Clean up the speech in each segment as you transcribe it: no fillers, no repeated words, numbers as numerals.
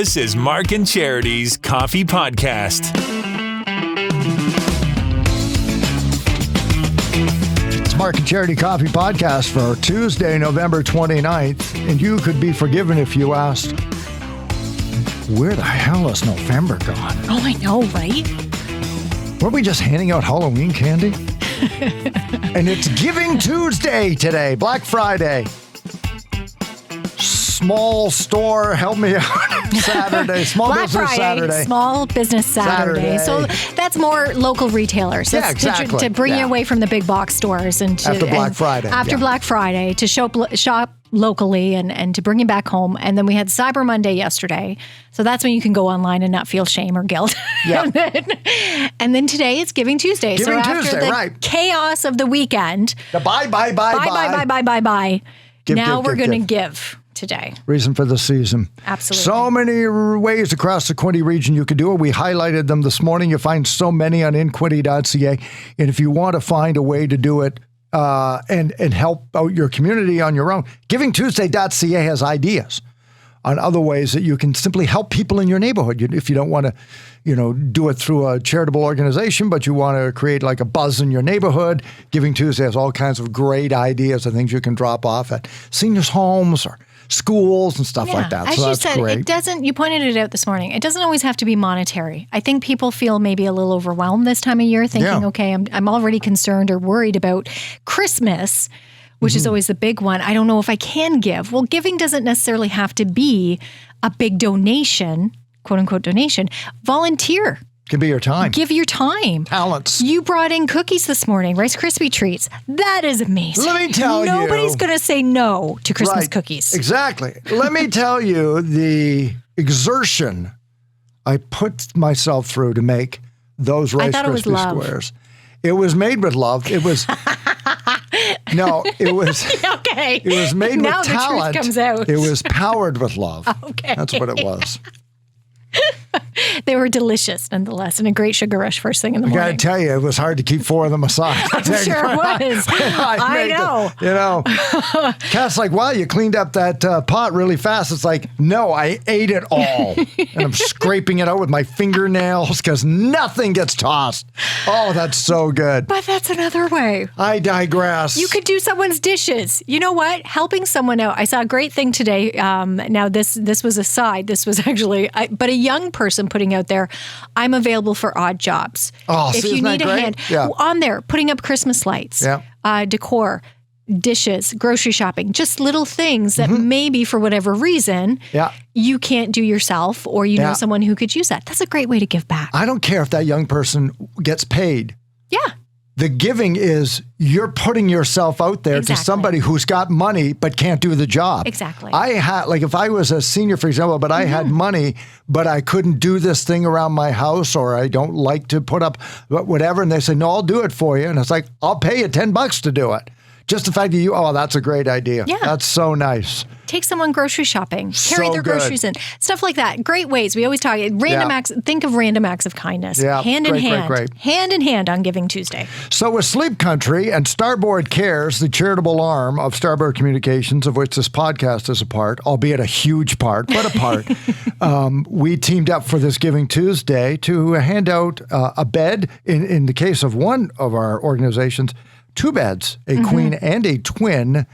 This is Mark and Charity's Coffee Podcast. It's Mark and Charity Coffee Podcast for Tuesday, November 29th. And you could be forgiven if you asked, where the hell is November gone? Oh, I know, right? Weren't we just handing out Halloween candy? And it's Giving Tuesday today, Black Friday. Small store, help me out. Saturday, small Black business Friday, Saturday. Small business Saturday. So that's more local retailers. Yeah, That's exactly. to bring you Yeah. away from the big box stores and to, After Black Friday, After yeah. Black Friday to shop locally and to bring you back home. And then we had Cyber Monday yesterday. So that's when you can go online and not feel shame or guilt. Yeah. and then today it's Giving Tuesday. Giving so after Tuesday, the right. chaos of the weekend, The bye. Give, now give, we're give, going to give. give today. Reason for the season. Absolutely. So many ways across the Quinte region you could do it. We highlighted them this morning. You find so many on inquinte.ca. And if you want to find a way to do it and help out your community on your own, GivingTuesday.ca has ideas on other ways that you can simply help people in your neighborhood. If you don't want to, do it through a charitable organization, but you want to create like a buzz in your neighborhood, Giving Tuesday has all kinds of great ideas and things you can drop off at seniors' homes or schools and stuff like that. As So you that's said, great. you pointed it out this morning. It doesn't always have to be monetary. I think people feel maybe a little overwhelmed this time of year thinking, Yeah. okay, I'm already concerned or worried about Christmas, which is always the big one. I don't know if I can give. Well, giving doesn't necessarily have to be a big donation, quote unquote donation. Volunteer. Can be your time. Give your time. Talents. You brought in cookies this morning, Rice Krispie treats. That is amazing. Let me tell you. Nobody's going to say no to Christmas Right. cookies. Exactly. Let me tell you the exertion I put myself through to make those Rice thought it was Krispie love. squares. It was made with love. It was no, it was Okay. it was made now with the talent. truth comes out. It was powered with love. Okay. That's what it was. They were delicious nonetheless, and a great sugar rush first thing in the I got to morning. tell you, it was hard to keep four of them aside. I'm sure it was. I know. Kat's like, wow, you cleaned up that pot really fast. It's like, no, I ate it all. And I'm scraping it out with my fingernails because nothing gets tossed. Oh, that's so good. But that's another way. I digress. You could do someone's dishes. You know what? Helping someone out. I saw a great thing today. Now, this was a side. This was actually, but a young person putting out there, I'm available for odd jobs. Oh, if see, you isn't that need a great? hand. Yeah. On there, putting up Christmas lights, decor, dishes, grocery shopping, just little things that maybe for whatever reason you can't do yourself or you know someone who could use that. That's a great way to give back. I don't care if that young person gets paid. Yeah. The giving is you're putting yourself out there to somebody who's got money but can't do the job. Exactly. I had, like, if I was a senior, for example, but I had money, but I couldn't do this thing around my house, or I don't like to put up whatever, and they said, no, I'll do it for you. And it's like, I'll pay you $10 to do it. Just the fact that that's a great idea. Yeah. That's so nice. Take someone grocery shopping, carry So their good. groceries in, stuff like that. Great ways. We always talk random acts. Think of random acts of kindness. Yeah, Hand in great, hand. great. Hand in hand on Giving Tuesday. So with Sleep Country and Starboard Cares, the charitable arm of Starboard Communications, of which this podcast is a part, albeit a huge part, but a part, we teamed up for this Giving Tuesday to hand out a bed, in the case of one of our organizations, 2 beds, a queen and a twin,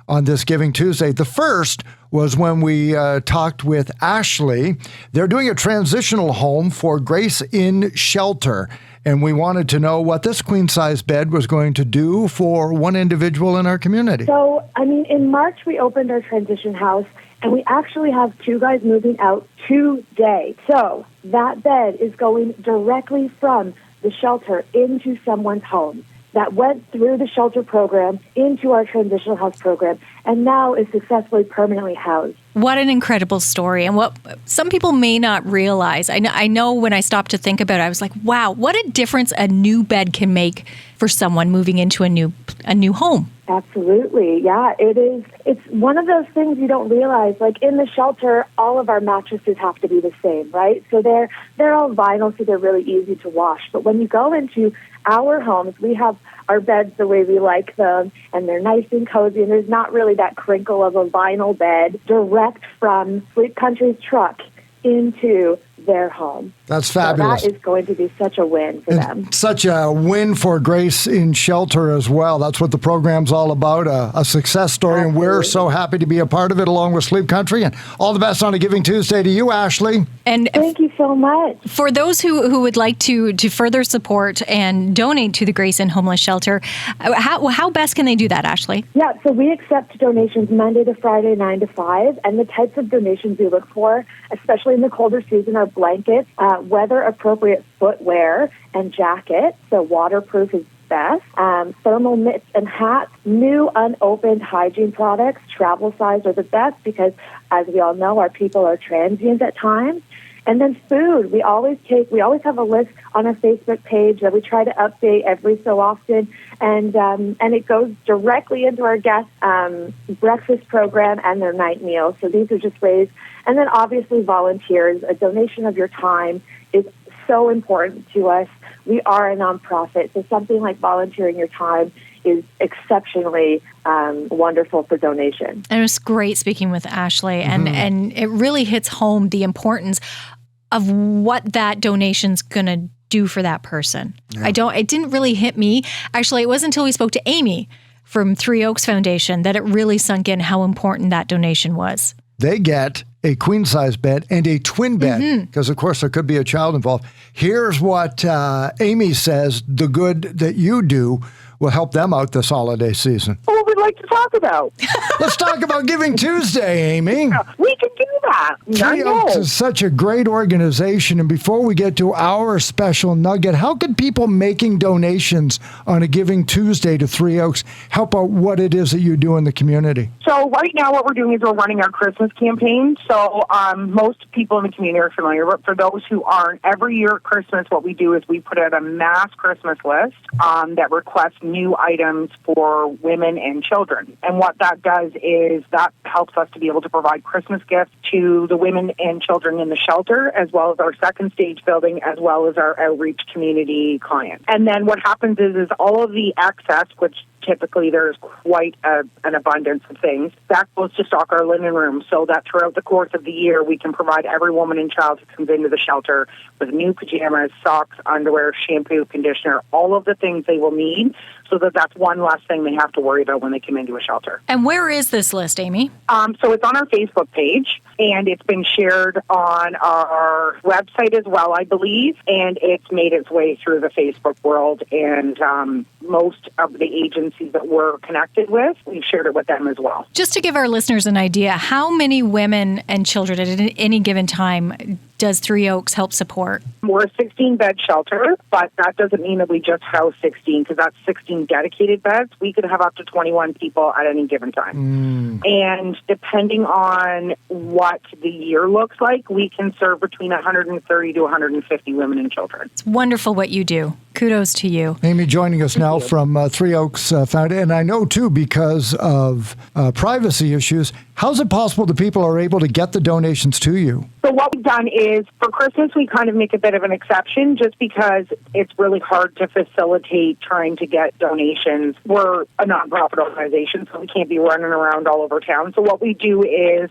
on this Giving Tuesday. The first was when we talked with Ashley. They're doing a transitional home for Grace Inn Shelter, and we wanted to know what this queen-size bed was going to do for one individual in our community. So, in March, we opened our transition house, and we actually have 2 guys moving out today. So, that bed is going directly from the shelter into someone's home that went through the shelter program into our transitional house program and now is successfully permanently housed. What an incredible story. And what some people may not realize, I know when I stopped to think about it, I was like, wow, what a difference a new bed can make for someone moving into a new home. Absolutely. Yeah, it is. It's one of those things you don't realize. Like in the shelter, all of our mattresses have to be the same, right? So they're all vinyl, so they're really easy to wash. But when you go into our homes, we have our beds the way we like them, and they're nice and cozy, and there's not really that crinkle of a vinyl bed direct from Sleep Country's truck into their home. That's fabulous. So that is going to be such a win for them. Such a win for Grace in Shelter as well. That's what the program's all about, a success story. Absolutely. And we're so happy to be a part of it along with Sleep Country. And all the best on a Giving Tuesday to you, Ashley. And Thank you so much. for those who would like to further support and donate to the Grace in Homeless Shelter, how best can they do that, Ashley? Yeah, so we accept donations Monday to Friday, 9 to 5, and the types of donations we look for, especially in the colder season, are blankets, weather-appropriate footwear and jackets, so waterproof is best, thermal mitts and hats, new unopened hygiene products, travel size are the best because, as we all know, our people are transient at times. And then food, we always have a list on our Facebook page that we try to update every so often, and it goes directly into our guests' breakfast program and their night meals. So these are just ways. And then obviously volunteers, a donation of your time is so important to us. We are a nonprofit, so something like volunteering your time is exceptionally wonderful for donation. And it was great speaking with Ashley, and it really hits home the importance of what that donation's going to do for that person. Yeah. It didn't really hit me. Actually, it wasn't until we spoke to Amy from Three Oaks Foundation that it really sunk in how important that donation was. They get a queen-size bed and a twin bed because, of course, there could be a child involved. Here's what Amy says the good that you do will help them out this holiday season. What would we like to talk about? Let's talk about Giving Tuesday, Amy. We can do that. Three Oaks is such a great organization. And before we get to our special nugget, how can people making donations on a Giving Tuesday to Three Oaks help out what it is that you do in the community? So right now what we're doing is we're running our Christmas campaign. So most people in the community are familiar, but for those who aren't, every year at Christmas what we do is we put out a mass Christmas list that requests new items for women and children. And what that does is that helps us to be able to provide Christmas gifts to the women and children in the shelter, as well as our second stage building, as well as our outreach community clients. And then what happens is all of the excess, which typically there's quite an abundance of things, that goes to stock our linen room so that throughout the course of the year we can provide every woman and child who comes into the shelter with new pajamas, socks, underwear, shampoo, conditioner, all of the things they will need, so that that's one less thing they have to worry about when they come into a shelter. And where is this list, Amy? So it's on our Facebook page, and it's been shared on our website as well, I believe, and it's made its way through the Facebook world, and most of the agencies that we're connected with, we've shared it with them as well. Just to give our listeners an idea, how many women and children at any given time does Three Oaks help support? We're a 16-bed shelter, but that doesn't mean that we just house 16, because that's 16 dedicated beds. We could have up to 21 people at any given time. And depending on what the year looks like, we can serve between 130 to 150 women and children. It's wonderful what you do. Kudos to you. Amy joining us now from Three Oaks Foundation. And I know, too, because of privacy issues, how's it possible that people are able to get the donations to you? So what we've done is, for Christmas, we kind of make a bit of an exception just because it's really hard to facilitate trying to get donations. We're a nonprofit organization, so we can't be running around all over town. So what we do is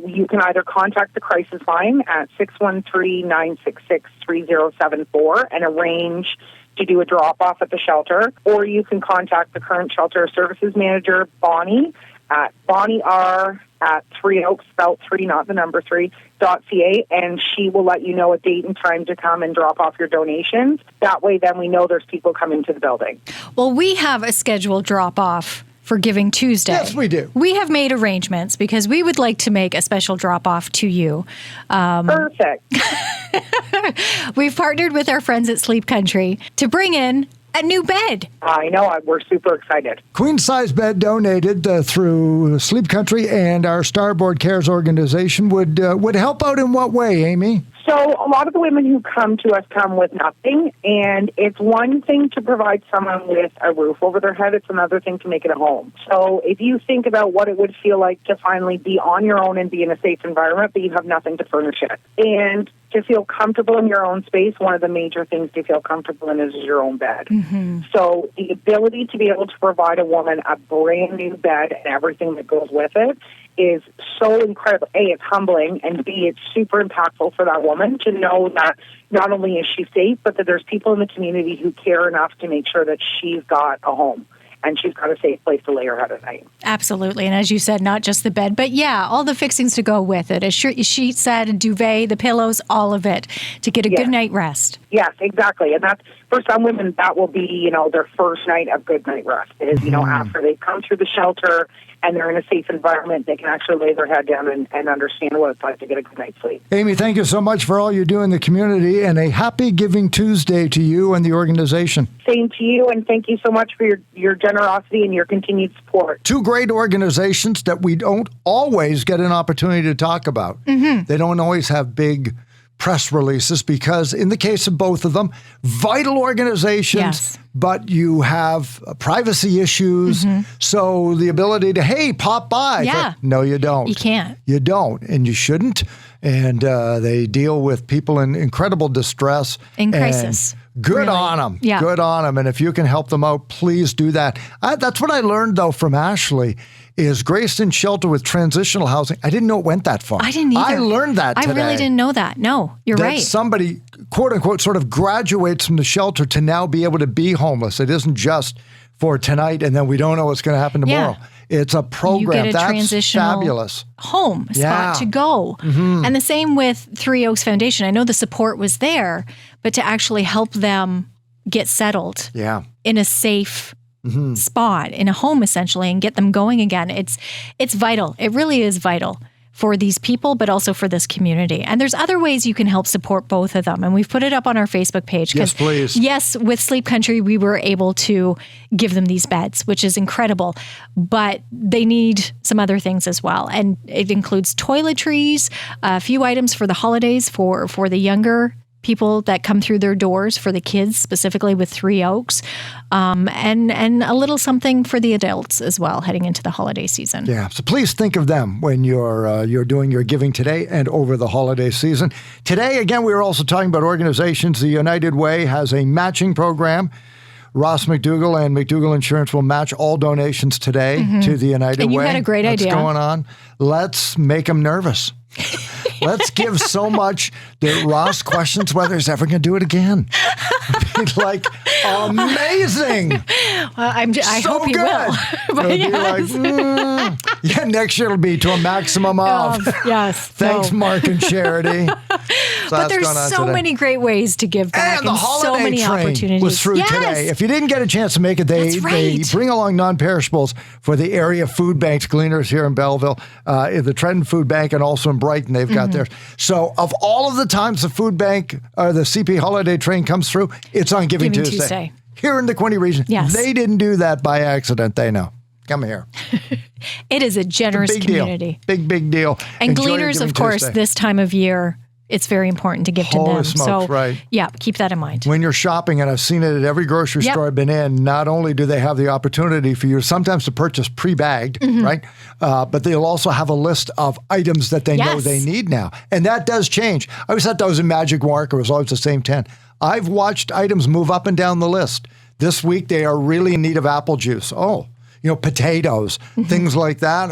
you can either contact the crisis line at 613-966-3074 and arrange to do a drop-off at the shelter, or you can contact the current shelter services manager, Bonnie, at BonnieR@Three Oaks, spelled 3, not the number 3.ca, and she will let you know a date and time to come and drop off your donations. That way, then we know there's people coming to the building. Well, we have a scheduled drop-off for Giving Tuesday. Yes, we do. We have made arrangements because we would like to make a special drop-off to you. Perfect. We've partnered with our friends at Sleep Country to bring in a new bed. I know. We're super excited. Queen-size bed donated through Sleep Country and our Starboard Cares organization would help out in what way, Amy? So a lot of the women who come to us come with nothing, and it's one thing to provide someone with a roof over their head. It's another thing to make it a home. So if you think about what it would feel like to finally be on your own and be in a safe environment, but you have nothing to furnish it. And to feel comfortable in your own space, one of the major things to feel comfortable in is your own bed. Mm-hmm. So the ability to be able to provide a woman a brand new bed and everything that goes with it is so incredible. A, it's humbling, and B, it's super impactful for that woman to know that not only is she safe, but that there's people in the community who care enough to make sure that she's got a home and she's got a safe place to lay her head at night. Absolutely. And as you said, not just the bed, but yeah, all the fixings to go with it. A sheet set, a duvet, the pillows, all of it to get a good night rest. Yes, exactly. And that's, for some women, that will be, their first night of good night rest is, after they've come through the shelter and they're in a safe environment, they can actually lay their head down and understand what it's like to get a good night's sleep. Amy, thank you so much for all you do in the community, and a happy Giving Tuesday to you and the organization. Same to you, and thank you so much for your generosity and your continued support. Two great organizations that we don't always get an opportunity to talk about. Mm-hmm. They don't always have big press releases because in the case of both of them, vital organizations, but you have privacy issues. Mm-hmm. So the ability to, hey, pop by. Yeah. No, you don't. You can't. You don't, and you shouldn't. And they deal with people in incredible distress. In crisis. Good on them. Yeah. Good on them. And if you can help them out, please do that. That's what I learned, though, from Ashley, is Grayston Shelter with transitional housing. I didn't know it went that far. I didn't either. I learned that today. I really didn't know that. No, you're right. Somebody, quote unquote, sort of graduates from the shelter to now be able to be homeless. It isn't just for tonight and then we don't know what's going to happen tomorrow. Yeah. It's a program. You get a transitional fabulous home spot to go. Mm-hmm. And the same with Three Oaks Foundation. I know the support was there, but to actually help them get settled in a safe spot, in a home essentially, and get them going again. It's vital. It really is vital for these people, but also for this community. And there's other ways you can help support both of them. And we've put it up on our Facebook page. Yes, please. Yes, with Sleep Country, we were able to give them these beds, which is incredible. But they need some other things as well. And it includes toiletries, a few items for the holidays for the younger people that come through their doors, for the kids, specifically with Three Oaks, and a little something for the adults as well, heading into the holiday season. Yeah, so please think of them when you're doing your giving today and over the holiday season. Today, again, we were also talking about organizations. The United Way has a matching program. Ross McDougall and McDougall Insurance will match all donations today to the United Way. And you had a great idea. What's going on? Let's make them nervous. Let's give so much that Ross questions whether he's ever going to do it again. It'd be like amazing. Well, I so hope he good. will. But It'll be like, next year it'll be to a maximum of. Yes. Thanks, Mark and Charity. But there's so many great ways to give back, and the so many holiday train opportunities. was through today. If you didn't get a chance to make it, they bring along non-perishables for the area food banks, Gleaners here in Belleville, in the Trenton Food Bank, and also in Brighton. They've got theirs. So of all of the times the food bank or the CP holiday train comes through, it's on Giving Tuesday. Here in the Quinte region. Yes. They didn't do that by accident. They know. Come here. It is a generous community. Big deal. And Enjoy Gleaners, of course, Tuesday. this time of year, it's very important to give to Holy them. smokes, so, right. yeah, keep that in mind. When you're shopping, and I've seen it at every grocery store I've been in, not only do they have the opportunity for you sometimes to purchase pre-bagged, right? But they'll also have a list of items that they know they need now. And that does change. I always thought that was a magic mark. It was always the same 10. I've watched items move up and down the list. This week, they are really in need of apple juice. Potatoes, things like that.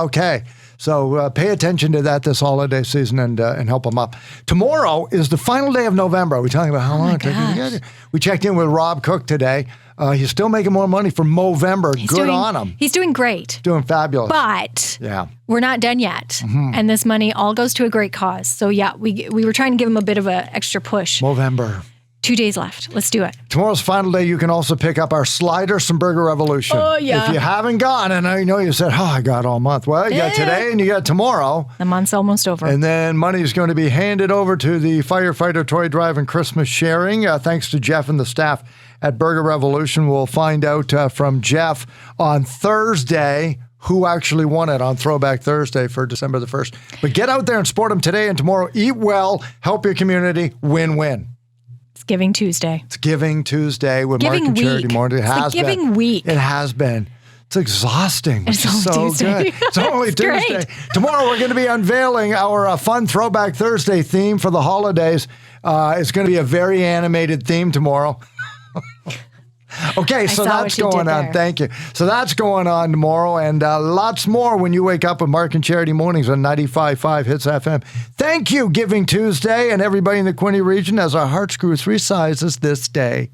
Okay. So pay attention to that this holiday season and help them up. Tomorrow is the final day of November. Are we talking about how long it took you to get here? We checked in with Rob Cook today. He's still making more money for Movember. Good on him. He's doing great. Doing fabulous. But we're not done yet. And this money all goes to a great cause. So yeah, we were trying to give him a bit of an extra push. Movember. 2 days left. Let's do it. Tomorrow's final day. You can also pick up our sliders from Burger Revolution. Oh, yeah. If you haven't gone, and I know you said, I got all month. Well, you got today and you got tomorrow. The month's almost over. And then money is going to be handed over to the Firefighter Toy Drive and Christmas Sharing. Thanks to Jeff and the staff at Burger Revolution. We'll find out from Jeff on Thursday who actually won it on Throwback Thursday for December the 1st. But get out there and sport them today and tomorrow. Eat well, help your community, win-win. It's Giving Tuesday. It's Giving Tuesday with Giving Mark and Charity week. Morning. It has been. Giving week. It has been. It's exhausting. It's which is only so Tuesday. good. It's only It's Tuesday. great. Tomorrow we're going to be unveiling our fun Throwback Thursday theme for the holidays. It's going to be a very animated theme tomorrow. Okay, so saw that's what you going did on. there. Thank you. So that's going on tomorrow, and lots more when you wake up with Mark and Charity Mornings on 95.5 Hits FM. Thank you, Giving Tuesday, and everybody in the Quinte region as our heart screws 3 sizes this day.